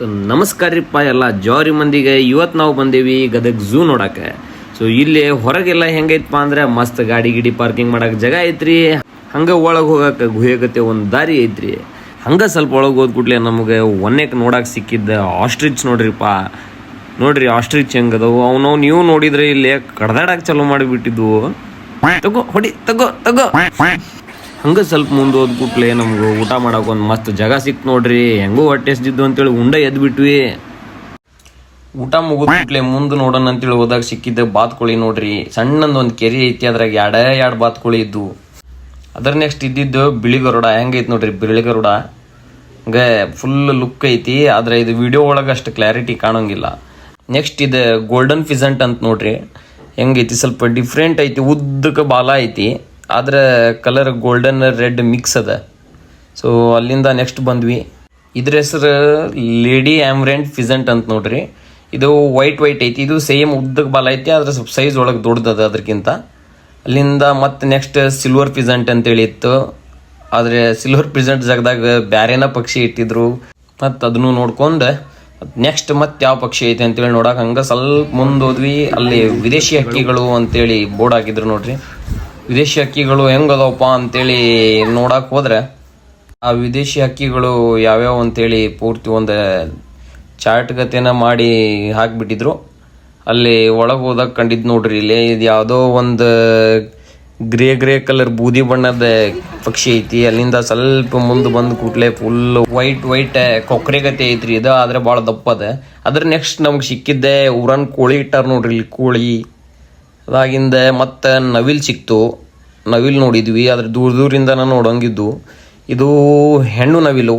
ನಮಸ್ಕಾರ ರೀಪ್ಪ ಎಲ್ಲ ಜೋರಿ ಮಂದಿಗೆ. ಇವತ್ತು ನಾವು ಬಂದೇವಿ ಗದಗ ಝೂ ನೋಡಕ್ಕೆ. ಸೊ ಇಲ್ಲಿ ಹೊರಗೆಲ್ಲ ಹೆಂಗೈತಪ್ಪ ಅಂದ್ರೆ ಮಸ್ತ್ ಗಾಡಿ ಗಿಡಿ ಪಾರ್ಕಿಂಗ್ ಮಾಡಕ್ಕೆ ಜಾಗ ಐತ್ರಿ. ಹಂಗೆ ಒಳಗೆ ಹೋಗಕ್ಕೆ ಗುಹೆಗತ್ತೆ ಒಂದು ದಾರಿ ಐತ್ರಿ. ಹಂಗೆ ಸ್ವಲ್ಪ ಒಳಗೆ ಹೋದ್ ಕೂಡಲೇ ನಮಗೆ ಒನ್ನೆಕ್ ನೋಡಕ್ಕೆ ಸಿಕ್ಕಿದ್ದ ಆಸ್ಟ್ರಿಚ್ ನೋಡ್ರಿಪ್ಪ. ನೋಡ್ರಿ ಆಸ್ಟ್ರಿಚ್ ಹೆಂಗದವು ಅವನು ನೀವು ನೋಡಿದ್ರೆ ಇಲ್ಲಿ ಕಡ್ದಾಡಕ್ಕೆ ಚಾಲೂ ಮಾಡಿಬಿಟ್ಟಿದ್ವು. ತಗೋ ಹೊಡಿ ತಗೋ ತಗೋ. ಹಂಗೆ ಸ್ವಲ್ಪ ಮುಂದೆ ಹೋದ್ಬಿಟ್ಲೆ ನಮ್ಗೆ ಊಟ ಮಾಡೋಕೆ ಒಂದು ಮಸ್ತ್ ಜಾಗ ಸಿಕ್ತು ನೋಡ್ರಿ. ಹೆಂಗೂ ಹೊಟ್ಟೆ ಎಸ್ದಿದ್ದು ಅಂತೇಳಿ ಉಂಡೆ ಎದ್ಬಿಟ್ವಿ. ಊಟ ಮುಗಿದ್ಬಿಟ್ಲೆ ಮುಂದೆ ನೋಡೋಣ ಅಂತೇಳಿ ಹೋದಾಗ ಸಿಕ್ಕಿದ್ದ ಬಾತ್ಕೋಳಿ ನೋಡ್ರಿ. ಸಣ್ಣಂದು ಒಂದು ಕೆರೆ ಐತಿ, ಅದ್ರಾಗ ಎರಡು ಬಾತ್ಕೋಳಿ ಇದ್ವು. ಅದ್ರ ನೆಕ್ಸ್ಟ್ ಇದ್ದಿದ್ದು ಬಿಳಿ ಗರುಡ. ಹೆಂಗೈತಿ ನೋಡ್ರಿ ಬಿಳಿ ಗರುಡ. ಹಂಗೆ ಫುಲ್ ಲುಕ್ ಐತಿ, ಆದ್ರೆ ಇದು ವಿಡಿಯೋ ಒಳಗೆ ಅಷ್ಟು ಕ್ಲಾರಿಟಿ ಕಾಣೋಂಗಿಲ್ಲ. ನೆಕ್ಸ್ಟ್ ಇದು ಗೋಲ್ಡನ್ ಫಿಸೆಂಟ್ ಅಂತ ನೋಡ್ರಿ. ಹೆಂಗೈತಿ ಸ್ವಲ್ಪ ಡಿಫ್ರೆಂಟ್ ಐತಿ, ಉದ್ದಕ್ಕೆ ಬಾಲ ಐತಿ, ಆದ್ರೆ ಕಲರ್ ಗೋಲ್ಡನ್ ರೆಡ್ ಮಿಕ್ಸ್ ಅದ. ಸೊ ಅಲ್ಲಿಂದ ನೆಕ್ಸ್ಟ್ ಬಂದ್ವಿ. ಇದ್ರ ಹೆಸರು ಲೇಡಿ ಆಮ್ರೆಂಟ್ ಫಿಸೆಂಟ್ ಅಂತ ನೋಡ್ರಿ. ಇದು ವೈಟ್ ಐತಿ. ಇದು ಸೇಮ್ ಉದ್ದಕ್ಕೆ ಬಾಲ ಐತಿ, ಆದ್ರೆ ಸ್ವಲ್ಪ ಸೈಜ್ ಒಳಗೆ ದೊಡ್ಡದ ಅದಕ್ಕಿಂತ. ಅಲ್ಲಿಂದ ಮತ್ತೆ ನೆಕ್ಸ್ಟ್ ಸಿಲ್ವರ್ ಫಿಸೆಂಟ್ ಅಂತೇಳಿ ಇತ್ತು, ಆದರೆ ಸಿಲ್ವರ್ ಫಿಸೆಂಟ್ ಜಾಗದಾಗ ಬ್ಯಾರೇನ ಪಕ್ಷಿ ಇಟ್ಟಿದ್ರು. ಮತ್ತು ಅದನ್ನು ನೋಡ್ಕೊಂಡು ನೆಕ್ಸ್ಟ್ ಮತ್ತೆ ಯಾವ ಪಕ್ಷಿ ಐತೆ ಅಂತೇಳಿ ನೋಡಕ್ಕೆ ಹಂಗೆ ಸ್ವಲ್ಪ ಮುಂದೆ ಹೋದ್ವಿ. ಅಲ್ಲಿ ವಿದೇಶಿ ಹಕ್ಕಿಗಳು ಅಂತೇಳಿ ಬೋರ್ಡ್ ಹಾಕಿದ್ರು ನೋಡ್ರಿ. ವಿದೇಶಿ ಹಕ್ಕಿಗಳು ಹೆಂಗದವಪ್ಪ ಅಂತೇಳಿ ನೋಡಕ್ಕೆ ಹೋದ್ರೆ ಆ ವಿದೇಶಿ ಹಕ್ಕಿಗಳು ಯಾವ್ಯಾವ ಅಂತೇಳಿ ಪೂರ್ತಿ ಒಂದು ಚಾರ್ಟ್ ಗತೆನ ಮಾಡಿ ಹಾಕಿಬಿಟ್ಟಿದ್ರು. ಅಲ್ಲಿ ಒಳಗೆ ಹೋದಾಗ ಕಂಡಿದ್ದು ನೋಡ್ರಿ. ಇಲ್ಲಿ ಇದು ಯಾವುದೋ ಒಂದು ಗ್ರೇ ಕಲರ್ ಬೂದಿ ಬಣ್ಣದ ಪಕ್ಷಿ ಐತಿ. ಅಲ್ಲಿಂದ ಸ್ವಲ್ಪ ಮುಂದೆ ಬಂದು ಕೂಟ್ಲೆ ಫುಲ್ ವೈಟ್ ಕೊಕ್ಕರೆ ಗತೆ ಐತ್ರಿ. ಇದು ಆದ್ರೆ ಭಾಳ ದಪ್ಪದ. ಅದ್ರ ನೆಕ್ಸ್ಟ್ ನಮ್ಗೆ ಸಿಕ್ಕಿದ್ದೆ ಊರನ್ ಕೋಳಿ ಇಟ್ಟಾರ ನೋಡ್ರಿ. ಇಲ್ಲಿ ಕೋಳಿ ಅದಾಗಿಂದ ಮತ್ತೆ ನವಿಲ್ ಸಿಕ್ತು. ನವಿಲ್ ನೋಡಿದ್ವಿ, ಆದ್ರೆ ದೂರದಿಂದ ನೋಡೋಂಗಿದ್ದು. ಇದು ಹೆಣ್ಣು ನವಿಲು,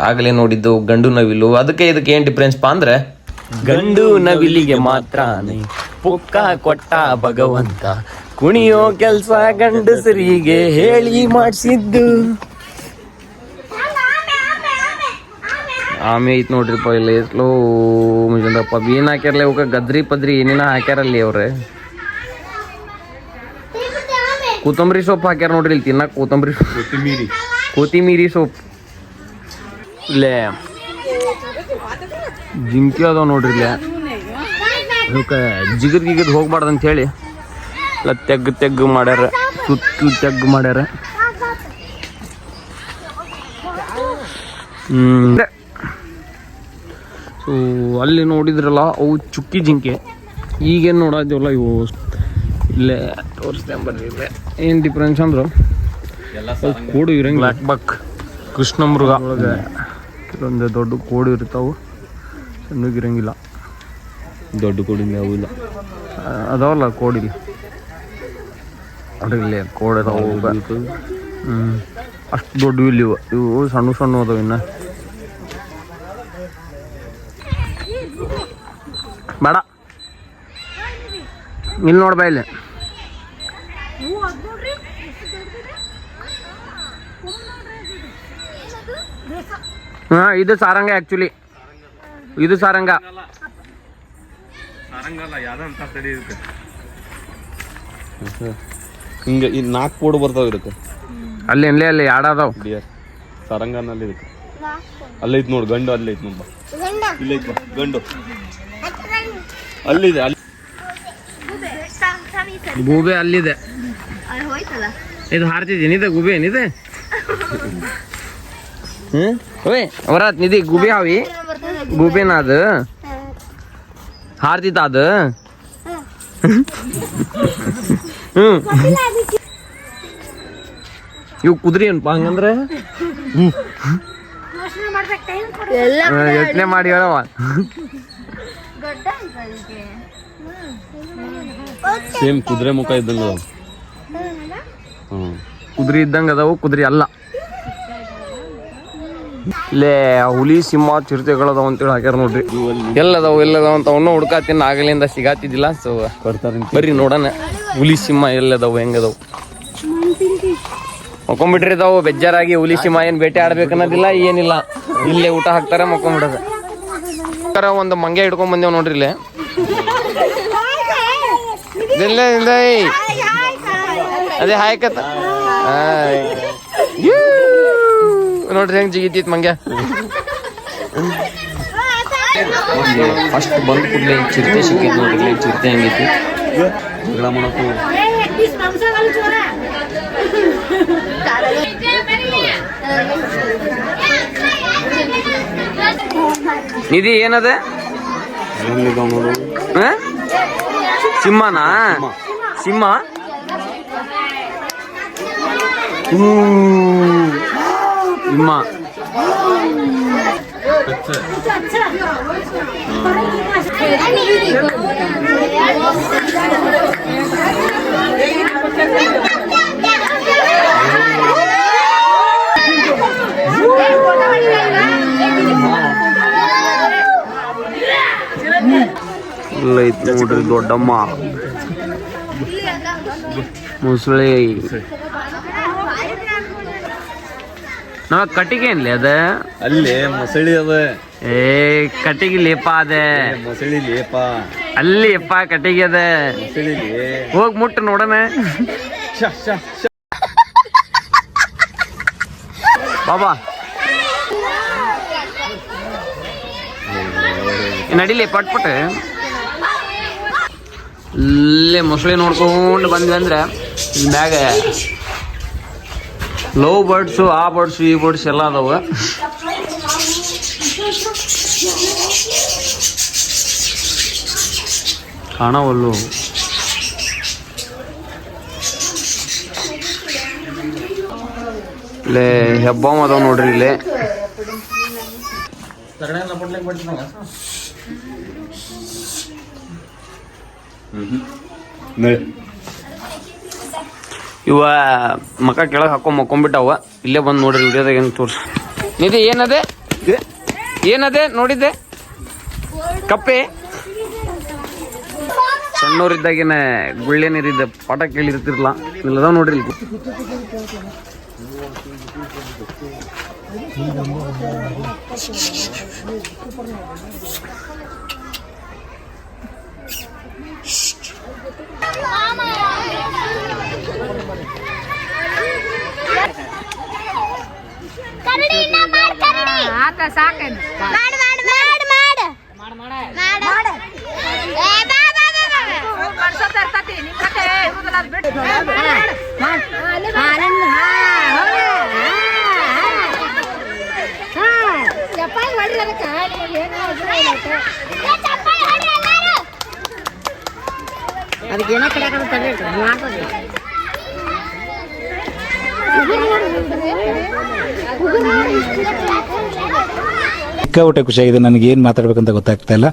ಆಗಲೇ ನೋಡಿದ್ದು ಗಂಡು ನವಿಲು. ಅದಕ್ಕೆ ಇದಕ್ಕೆ ಏನು ಡಿಫ್ರೆನ್ಸ್ಪಾ ಅಂದ್ರೆ ಗಂಡು ನವಿಲಿಗೆ ಮಾತ್ರ ಪುಕ್ಕ ಕೊಟ್ಟ ಭಗವಂತ, ಕುಣಿಯೋ ಕೆಲ್ಸ ಗಂಡಸರಿಗೆ ಹೇಳಿ ಮಾಡಿಸಿದ್ದು. ಆಮೆ ಐತ್ ನೋಡ್ರಿಪ್ಪ. ಇಲ್ಲ ಎಸ್ಲೋ ಮುಂಜಾನಪ್ಪ ಏನ್ ಹಾಕ್ಯಾರಲ್ಲ ಇವಕ್ಕೆ ಗದ್ರಿ ಪದ್ರಿ ಏನೇನ ಹಾಕ್ಯಾರಲ್ಲಿ ಅವ್ರೆ. ಕೊತ್ತಂಬರಿ ಸೊಪ್ಪು ಹಾಕ್ಯಾರ ನೋಡ್ರಿ ಇಲ್ಲಿ ತಿನ್ನಕ್. ಕೊತ್ತಿಮೀರಿ ಸೊಪ್ಪು. ಇಲ್ಲೇ ಜಿಂಕಿ ಅದಾವ ನೋಡ್ರಿ. ಇಲ್ಲೇ ಅದಕ್ಕೆ ಜಿಗದ್ ಹೋಗ್ಬಾರ್ದು ಅಂತ ಹೇಳಿ ಎಲ್ಲ ತೆಗ್ಗು ಮಾಡ್ಯಾರ, ಸುತ್ತಲೂ ತೆಗ್ಗು ಮಾಡ್ಯಾರ. ಸೊ ಅಲ್ಲಿ ನೋಡಿದ್ರಲ್ಲ ಅವು ಚುಕ್ಕಿ ಜಿಂಕೆ. ಈಗೇನು ನೋಡೋದಿವಲ್ಲ ಇವು. ಇಲ್ಲೇ ತೋರಿಸ್ತೇನೆ ಬರ್ರಿ. ಇಲ್ಲೇ ಏನು ಡಿಫ್ರೆನ್ಸ್ ಅಂದ್ರೆ ಕೋಡು ಇರಂಗಿಲ್ಲ. ಬ್ಲ್ಯಾಕ್ ಬಕ್ ಕೃಷ್ಣ ಮೃಗ ಒಳಗೆ ಕೆಲವೊಂದು ದೊಡ್ಡ ಕೋಡು ಇರ್ತಾವೆ, ಸಣ್ಣಗಿರಂಗಿಲ್ಲ. ದೊಡ್ಡ ಕೋಡಿಂದ ಅವು ಇಲ್ಲ, ಅದಾವಲ್ಲ ಕೋಡಿಲ್ಲ ಅಡ್ರಿಲ್ಲ ಕೋಡ್ ಅದಾವ. ಅಷ್ಟು ದೊಡ್ಡ ಇಲ್ಲಿ ಇವು ಸಣ್ಣ ಅದಾವ. ಇನ್ನು ಬೇಡ ಇಲ್ಲಿ ನೋಡ್ಬಾ. ಇಲ್ಲಿ ಹಾ ಇದು ಸಾರಂಗ. ಆಕ್ಚುಲಿ ಇದು ಸಾರಂಗ. ಹಿಂಗೆ ಈ 4 ಕೋಡು ಬರ್ತಾವ ಇದಕ್ಕೆ. ಅಲ್ಲಿ ಅಲ್ಲಿ ಯಾಡದಾವ್ ಸಾರಂಗನಲ್ಲಿ ಇದಕ್ಕೆ. ಅಲ್ಲೈತ್ ನೋಡು ಗಂಡು. ಅಲ್ಲೈತ್ ನೋಡ್ಬಾ. ಇಲ್ಲೈತ್ ಬಾ ಗಂಡು. ಅಲ್ಲಿದೆ ಅಲ್ಲಿ ಗೂಬೆ ಅಲ್ಲಿದೆ. ಇದು ಹಾರ್ತಿದ್ದೀನಿ. ಇದೆ ಗೂಬೆ ಏನಿದೆ. ಓಯ್ ಅವರಾತ್ ನಿಧಿ ಗುಬಿ ಹಾವಿ ಗುಬೇನ ಅದು ಹಾರ್ತಿತ್ತ ಅದು. ಇವು ಕುದುರೆ ಏನಪ್ಪ ಹಂಗಂದ್ರೆ ಯೋಚನೆ ಮಾಡಿ ಹೇಳವ. ಸೇಮ್ ಕುದುರೆ ಮುಖ ಇದ್ದಂಗ ಅದಾವ. ಕುದುರೆ ಇದ್ದಂಗ ಅದಾವು, ಕುದುರೆ ಅಲ್ಲ. ಇಲ್ಲೇ ಹುಲಿ ಸಿಂಹ ಚಿರತೆಗಳದಾವ ಅಂತೇಳಿ ಹಾಕ್ಯಾರ ನೋಡ್ರಿ. ಎಲ್ಲದಾವು ಅಂತ ಅವನು ಹುಡ್ಕಾತೀನಿ, ಆಗಲಿಂದ ಸಿಗಾತಿದ್ದಿಲ್ಲ. ಸೊ ಬರ್ರಿ ನೋಡೋಣ ಹುಲಿ ಸಿಂಹ ಎಲ್ಲದಾವು ಹೆಂಗದಾವು. ಮಕ್ಕೊಂಬಿಟ್ರಿ ಇದಾವು ಬೇಜಾರಾಗಿ. ಹುಲಿ ಸಿಂಹ ಏನ್ ಬೇಟೆ ಆಡ್ಬೇಕು ಅನ್ನೋದಿಲ್ಲ, ಏನಿಲ್ಲ. ಇಲ್ಲೇ ಊಟ ಹಾಕ್ತಾರ ಮಕ್ಕೊಂಬಿಡೋದು. ಒಂದು ಮಂಗೆ ಹಿಡ್ಕೊಂಡ್ ಬಂದೇವ್ ನೋಡ್ರಿ. ಇಲ್ಲೇ ಅದೇ ಹಾಯ್ಕತ್ತ ನೋಡ್ರಿ ಹೆಂಗ್ ಜಿಗಿತೈತ್ ಮಂಗೆ. ಫಸ್ಟ್ ಬಂದ ಕೂಡಲೇ ಚಿರತೆ ಸಿಕ್ಕೈತಿ ನೋಡ್ರಿ. ಚಿರತೆ ಹೆಂಗೈತಿ ಜಗಳ ಮಾಡಕ್ಕೆ ನಿಧಿ ಏನದ ಸಿಂಹನಾ? ಸಿಂಹ ಸಿಂಹ ಇಲ್ಲ ಐತಿ ನೋಡ್ರಿ ದೊಡ್ಡಮ್ಮ ಮುಸುಳಿ. ನಾವ ಕಟ್ಟಿಗೆ ಏನ್ಲಿ ಅದ? ಅಲ್ಲಿ ಮೊಸಳಿ ಅದ. ಏ ಕಟ್ಟಿಗೆ ಲೇಪ ಅದ. ಮೊಸಳಿ ಲೇಪ ಅಲ್ಲಿ ಅಪ್ಪ ಕಟ್ಟಿಗೆ ಅದ. ಮೊಸಳಿ ಹೋಗ್ ಮುಟ್ಟು ನೋಡಣ. ಬಾಬಾ ನಡಿಲಿ ಪಟ್ ಪಟ್. ಇಲ್ಲೇ ಮೊಸಳೆ ನೋಡ್ಕೊಂಡು ಬಂದ್ವಿ ಅಂದ್ರೆ ಇಲ್ಲಿ ಮ್ಯಾಗ ಲವ್ ಬರ್ಡ್ಸು, ಆ ಬರ್ಡ್ಸು, ಈ ಬರ್ಡ್ಸ್ ಎಲ್ಲ ಅದಾವ. ಕಾಣವಲ್ಲು. ಇಲ್ಲೇ ಹೆಬ್ಬಾವ್ ಅದಾವ ನೋಡ್ರಿ. ಇಲ್ಲೇ ಇವ ಮಕ ಕೆಳಗೆ ಹಾಕೊಂಡ್ ಮಕ್ಕೊಂಡ್ಬಿಟ್ಟವ. ಇಲ್ಲೇ ಬಂದು ನೋಡ್ರಿ ವಿಡಿಯೋದಾಗ ಹೆಂಗ್ ತೋರ್ಸಿ. ನಿಧಿ ಏನದೆ? ಏನದೆ ನೋಡಿದ್ದೆ? ಕಪ್ಪೆ ಸಣ್ಣವ್ರಿದ್ದಾಗಿನ ಗುಳ್ಳೆ ನೀರಿದ್ದ ಪಾಠ ಕೇಳಿರ್ತಿರ್ಲ. ಇಲ್ಲದಾವ್ ನೋಡ್ರಿ ಇಲ್ಲಿ. ಅದಕ್ಕೇನೋ ಕಡೆ ಸಿಕ್ಕಾಪಟ್ಟೆ ಖುಷಿಯಾಗಿದೆ. ನನಗೆ ಏನು ಮಾತಾಡ್ಬೇಕಂತ ಗೊತ್ತಾಗ್ತಾ ಇಲ್ಲ.